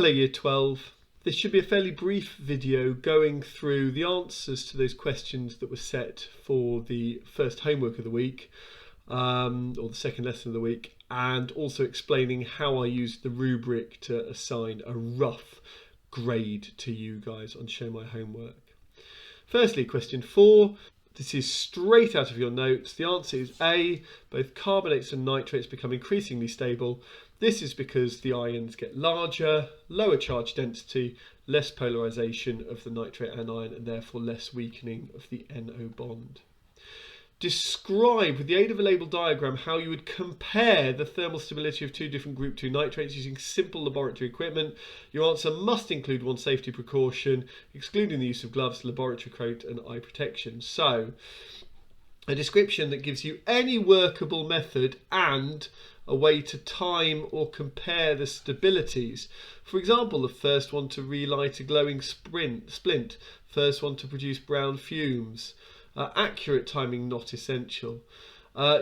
Hello Year 12. This should be a fairly brief video going through the answers to those questions that were set for the first homework of the week, or the second lesson of the week, and also explaining how I used the rubric to assign a rough grade to you guys on Show My Homework. Firstly, question 4. This is straight out of your notes. The answer is A. Both carbonates and nitrates become increasingly stable. This is because the ions get larger, lower charge density, less polarization of the nitrate anion, and therefore less weakening of the NO bond. Describe with the aid of a label diagram how you would compare the thermal stability of two different group 2 nitrates using simple laboratory equipment. Your answer must include one safety precaution, excluding the use of gloves, laboratory coat and eye protection. So, a description that gives you any workable method and a way to time or compare the stabilities. For example, the first one to relight a glowing splint, first one to produce brown fumes. Accurate timing not essential.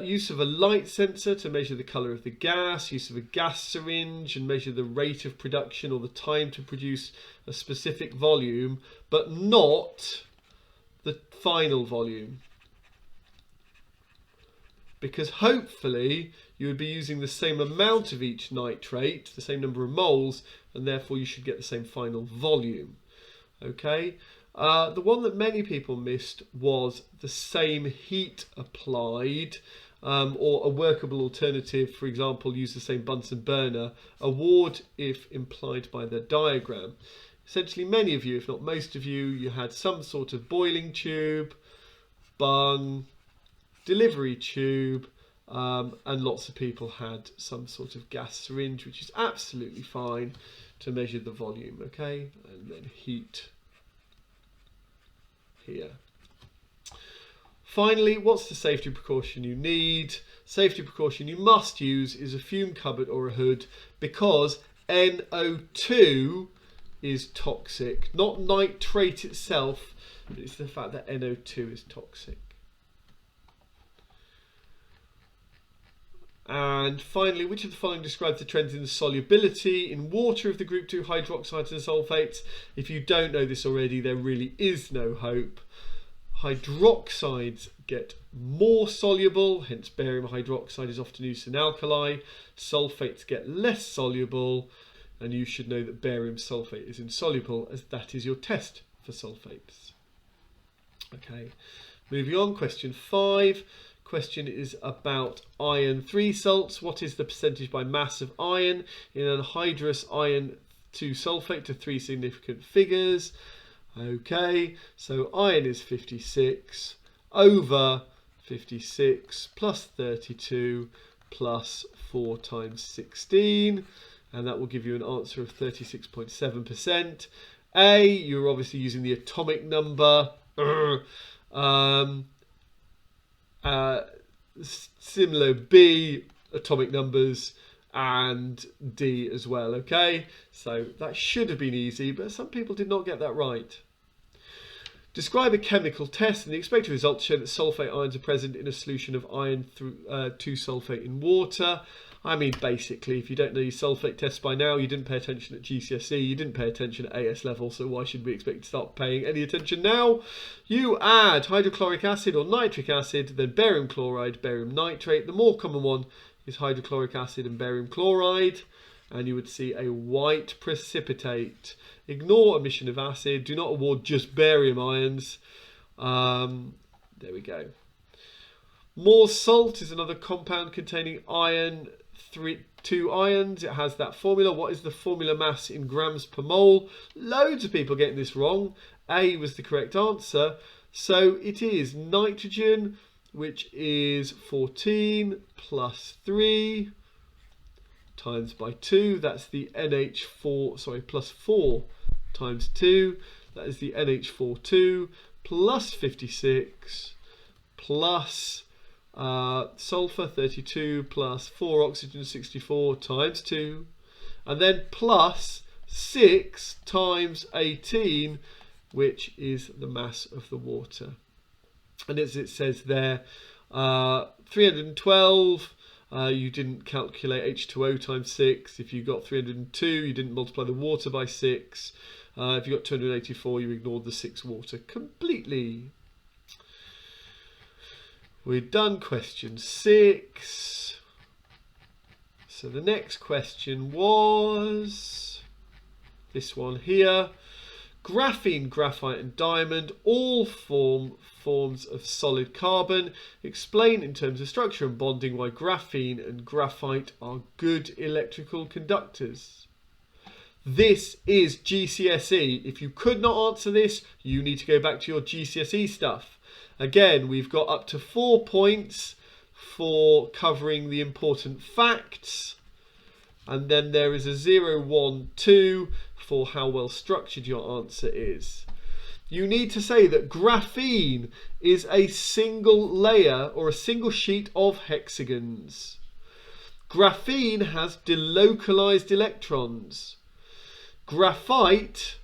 Use of a light sensor to measure the colour of the gas, use of a gas syringe and measure the rate of production or the time to produce a specific volume, but not the final volume. Because hopefully you would be using the same amount of each nitrate, the same number of moles, and therefore you should get the same final volume. Okay. The one that many people missed was the same heat applied, or a workable alternative, for example, use the same Bunsen burner, award if implied by the diagram. Essentially, many of you, if not most of you, you had some sort of boiling tube, bung, delivery tube, and lots of people had some sort of gas syringe, which is absolutely fine to measure the volume, okay? And then heat here. Finally, what's the safety precaution you need? Safety precaution you must use is a fume cupboard or a hood, because NO2 is toxic. Not nitrate itself, but it's the fact that NO2 is toxic. And finally, which of the following describes the trends in the solubility in water of the group 2 hydroxides and sulfates? If you don't know this already, there really is no hope. Hydroxides get more soluble, hence barium hydroxide is often used in alkali. Sulfates get less soluble, and you should know that barium sulfate is insoluble, as that is your test for sulfates. Okay, moving on, question 5. Question is about iron 3 salts. What is the percentage by mass of iron in anhydrous iron 2 sulfate to 3 significant figures? Okay, so iron is 56 over 56 plus 32 plus 4 times 16, and that will give you an answer of 36.7%. A, you're obviously using the atomic number. Similar B, atomic numbers, and D as well. Okay, so that should have been easy, but some people did not get that right. Describe a chemical test, and the expected results show that sulfate ions are present in a solution of iron 2 sulfate in water. I mean, basically, if you don't know your sulfate tests by now, you didn't pay attention at GCSE, you didn't pay attention at AS level, so why should we expect to start paying any attention now? You add hydrochloric acid or nitric acid, then barium chloride, barium nitrate. The more common one is hydrochloric acid and barium chloride, and you would see a white precipitate. Ignore omission of acid, do not award just barium ions. There we go. More salt is another compound containing iron 2 ions. It has that formula. What is the formula mass in grams per mole? Loads of people getting this wrong. A was the correct answer. So it is nitrogen, which is 14 plus 3 times by 2. That's the NH4, plus 4 times 2. That is the NH42 plus 56 plus sulfur 32 plus 4 oxygen 64 times 2, and then plus 6 times 18, which is the mass of the water. And as it says there, 312 you didn't calculate H2O times 6. If you got 302, you didn't multiply the water by 6. If you got 284, you ignored the 6 water completely. We're done question 6. So the next question was this one here. Graphene, graphite and diamond all forms of solid carbon. Explain in terms of structure and bonding why graphene and graphite are good electrical conductors. This is GCSE. If you could not answer this, you need to go back to your GCSE stuff. Again, we've got up to 4 points for covering the important facts. And then there is a 0, 1, 2 for how well structured your answer is. You need to say that graphene is a single layer or a single sheet of hexagons. Graphene has delocalized electrons. Graphite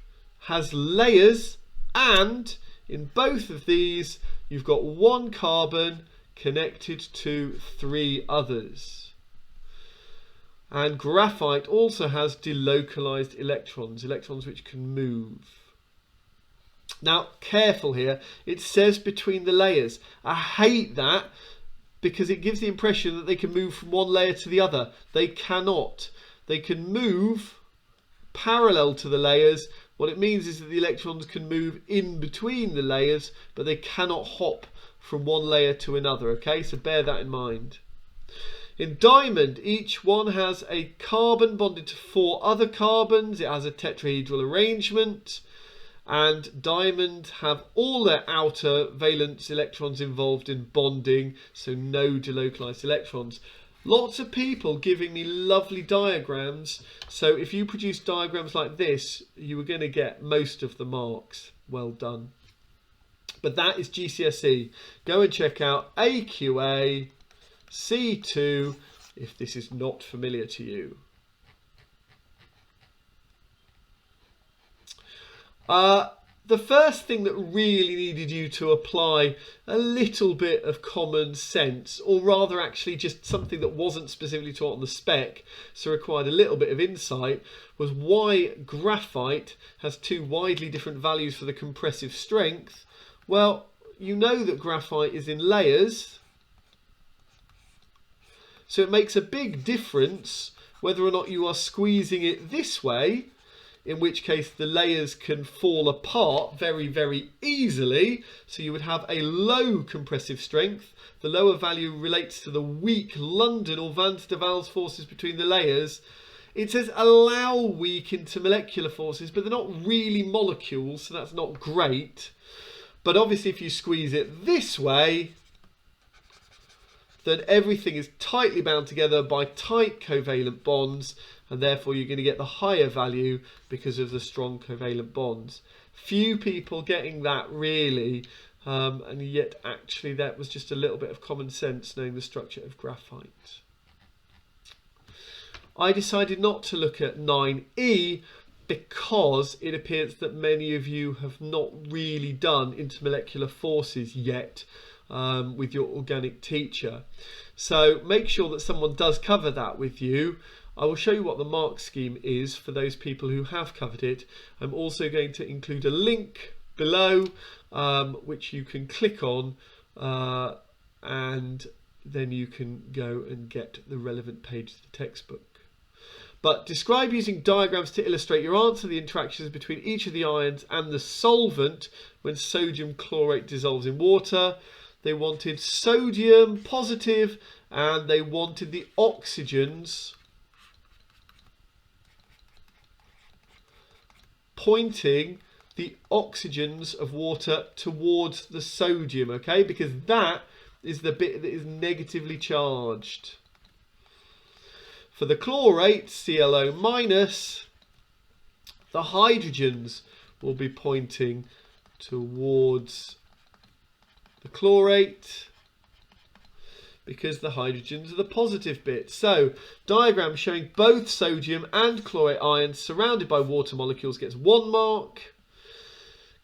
has layers, and in both of these you've got 1 carbon connected to 3 others. And graphite also has delocalized electrons, electrons which can move. Now, careful here, it says between the layers. I hate that because it gives the impression that they can move from one layer to the other. They cannot. They can move parallel to the layers. What it means is that the electrons can move in between the layers, but they cannot hop from one layer to another, okay? So bear that in mind. In diamond, each one has a carbon bonded to 4 other carbons. It has a tetrahedral arrangement. And diamonds have all their outer valence electrons involved in bonding, so no delocalized electrons. Lots of people giving me lovely diagrams. So if you produce diagrams like this, you are going to get most of the marks. Well done. But that is GCSE. Go and check out AQA C2 if this is not familiar to you. The first thing that really needed you to apply a little bit of common sense, or rather actually just something that wasn't specifically taught on the spec, so required a little bit of insight, was why graphite has 2 widely different values for the compressive strength. Well, you know that graphite is in layers, so it makes a big difference whether or not you are squeezing it this way, in which case the layers can fall apart very, very easily. So you would have a low compressive strength. The lower value relates to the weak London or van der Waals forces between the layers. It says allow weak intermolecular forces, but they're not really molecules, so that's not great. But obviously if you squeeze it this way, then everything is tightly bound together by tight covalent bonds, and therefore you're going to get the higher value because of the strong covalent bonds. Few people getting that really, and yet actually that was just a little bit of common sense knowing the structure of graphite. I decided not to look at 9E because it appears that many of you have not really done intermolecular forces yet with your organic teacher. So make sure that someone does cover that with you. I will show you what the mark scheme is for those people who have covered it. I'm also going to include a link below which you can click on and then you can go and get the relevant page of the textbook. But describe using diagrams to illustrate your answer the interactions between each of the ions and the solvent when sodium chlorate dissolves in water. They wanted sodium positive and they wanted the oxygens pointing the oxygens of water towards the sodium, okay? Because that is the bit that is negatively charged. For the chlorate, ClO minus, the hydrogens will be pointing towards the chlorate because the hydrogens are the positive bit. So, diagram showing both sodium and chlorate ions surrounded by water molecules gets 1 mark.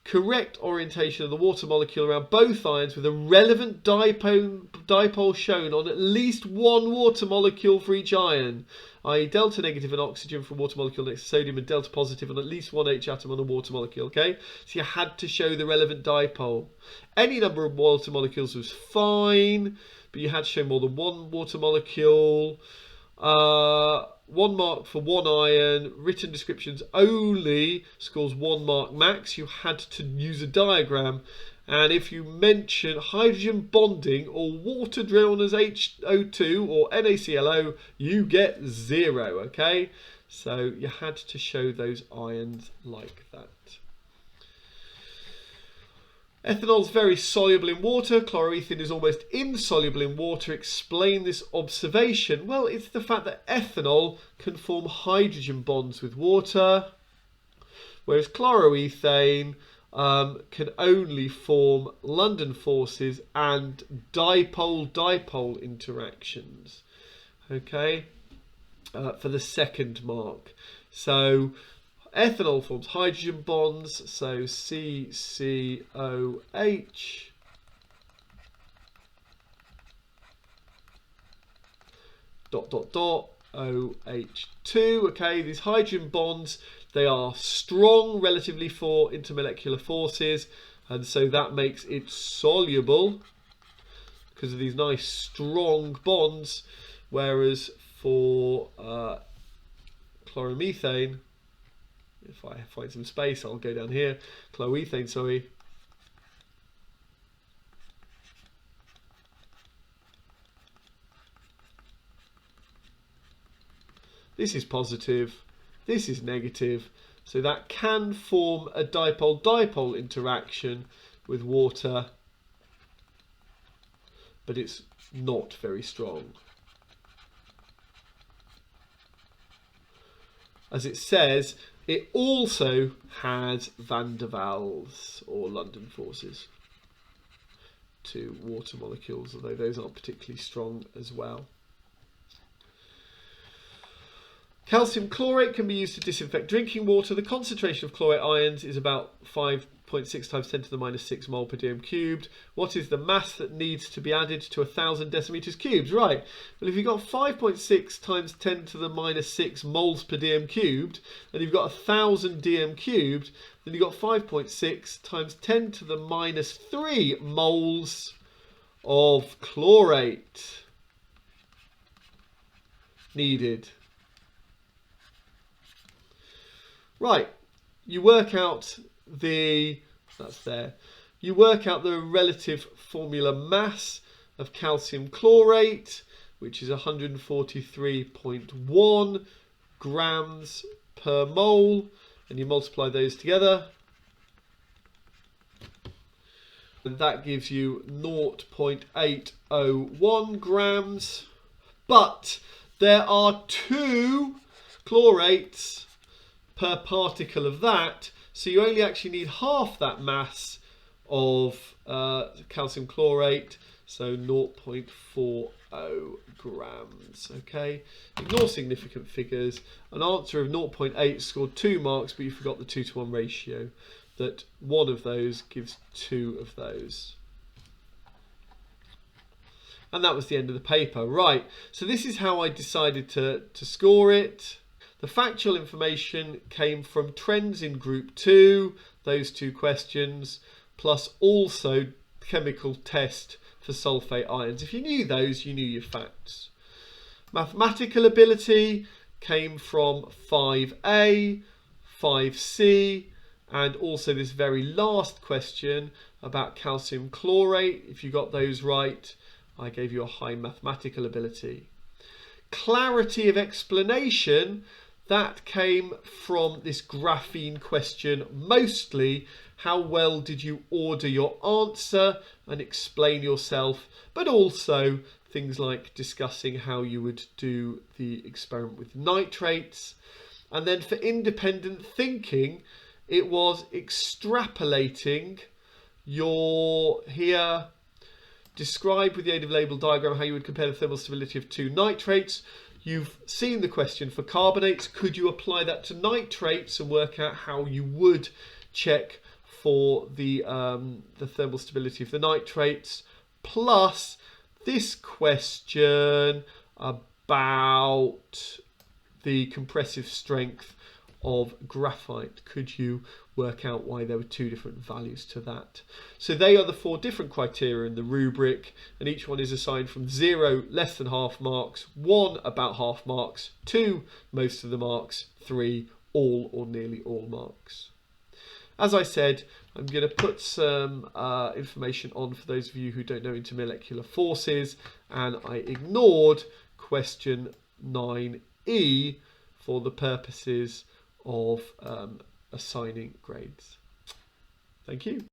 correct orientation of the water molecule around both ions with a relevant dipole shown on at least one water molecule for each ion, i.e. delta negative on oxygen for a water molecule next to sodium and delta positive on at least one H atom on a water molecule, okay? So you had to show the relevant dipole. Any number of water molecules was fine, but you had to show more than one water molecule. 1 mark for one ion. Written descriptions only scores 1 mark max. You had to use a diagram, and if you mention hydrogen bonding or water drawn as HO2 or NaClO, you get 0, okay? So you had to show those ions like that. Ethanol is very soluble in water. Chloroethane is almost insoluble in water. Explain this observation. Well, it's the fact that ethanol can form hydrogen bonds with water, whereas chloroethane can only form London forces and dipole-dipole interactions. Okay, for the second mark. So ethanol forms hydrogen bonds, so CCOH OH2. Okay, these hydrogen bonds, they are strong relatively for intermolecular forces, and so that makes it soluble because of these nice strong bonds, whereas for chloromethane, if I find some space, I'll go down here. Chloroethane, sorry. This is positive, this is negative, so that can form a dipole-dipole interaction with water, but it's not very strong. As it says, it also has van der Waals or London forces to water molecules, although those aren't particularly strong as well. Calcium chlorate can be used to disinfect drinking water. The concentration of chlorate ions is about 5.6 times 10 to the minus 6 mole per dm cubed. What is the mass that needs to be added to 1,000 decimeters cubed? Right, well, if you've got 5.6 times 10 to the minus 6 moles per dm cubed, and you've got 1,000 dm cubed, then you've got 5.6 times 10 to the minus 3 moles of chlorate needed. Right, you work out the, you work out the relative formula mass of calcium chlorate, which is 143.1 grams per mole, and you multiply those together, and that gives you 0.801 grams. But there are 2 chlorates per particle of that, so you only actually need half that mass of calcium chlorate, so 0.40 grams. Okay, ignore significant figures. An answer of 0.8 scored 2 marks, but you forgot the 2-to-1 ratio, that one of those gives 2 of those. And that was the end of the paper. Right, so this is how I decided to score it. The factual information came from trends in group 2, those 2 questions, plus also chemical test for sulfate ions. If you knew those, you knew your facts. Mathematical ability came from 5A, 5C, and also this very last question about calcium chlorate. If you got those right, I gave you a high mathematical ability. Clarity of explanation, that came from this graphene question mostly. How well did you order your answer and explain yourself, but also things like discussing how you would do the experiment with nitrates. And then for independent thinking, it was extrapolating your here. Describe with the aid of label diagram how you would compare the thermal stability of 2 nitrates. You've seen the question for carbonates. Could you apply that to nitrates and work out how you would check for the thermal stability of the nitrates, plus this question about the compressive strength of graphite. Could you work out why there were two different values to that? So they are the four different criteria in the rubric, and each one is assigned from 0, less than half marks, 1, about half marks, 2, most of the marks, 3, all or nearly all marks. As I said, I'm going to put some information on for those of you who don't know intermolecular forces, and I ignored question 9E for the purposes of assigning grades. Thank you.